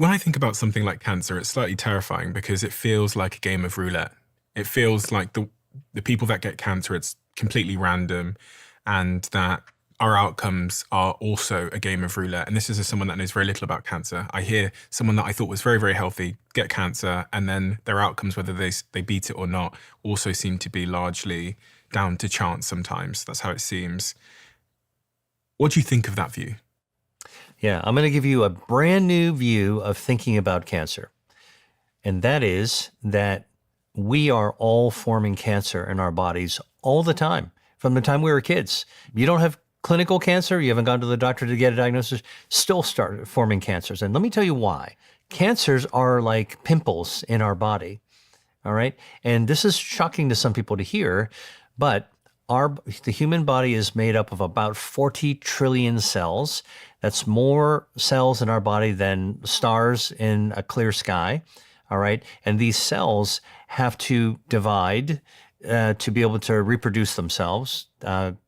When I think about something like cancer, it's slightly terrifying because it feels like a game of roulette. It feels like the people that get cancer, it's completely random, and that our outcomes are also a game of roulette. And this is as someone that knows very little about cancer. I hear someone that I thought was very, very healthy get cancer, and then their outcomes, whether they beat it or not, also seem to be largely down to chance sometimes. That's how it seems. What do you think of that view? Yeah, I'm going to give you a brand new view of thinking about cancer. And that is that we are all forming cancer in our bodies all the time, from the time we were kids. You don't have clinical cancer, you haven't gone to the doctor to get a diagnosis, still start forming cancers. And let me tell you why. Cancers are like pimples in our body. All right. And this is shocking to some people to hear, but the human body is made up of about 40 trillion cells. That's more cells in our body than stars in a clear sky. All right. And these cells have to divide to be able to reproduce themselves,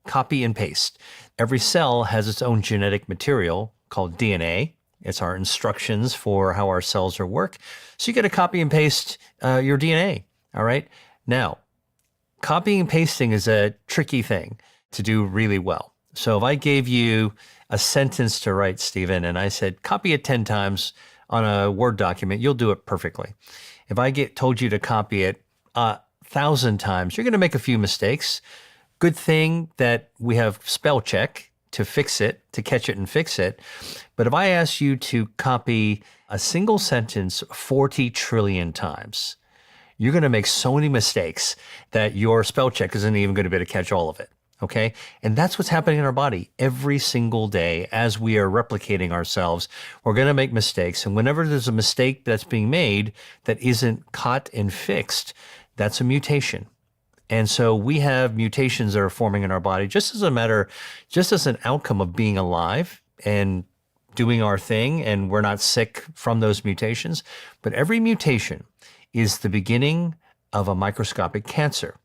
copy and paste. Every cell has its own genetic material called DNA. It's our instructions for how our cells are work. So you got to copy and paste your DNA. All right. Now, copying and pasting is a tricky thing to do really well. So if I gave you a sentence to write, Stephen, and I said, copy it 10 times on a Word document, you'll do it perfectly. If I told you to copy it 1,000 times, you're going to make a few mistakes. Good thing that we have spell check to fix it, to catch it and fix it. But if I ask you to copy a single sentence 40 trillion times, you're going to make so many mistakes that your spell check isn't even going to be able to catch all of it. Okay. And that's what's happening in our body every single day as we are replicating ourselves. We're going to make mistakes. And whenever there's a mistake that's being made that isn't caught and fixed, that's a mutation. And so we have mutations that are forming in our body just as an outcome of being alive and doing our thing. And we're not sick from those mutations. But every mutation is the beginning of a microscopic cancer.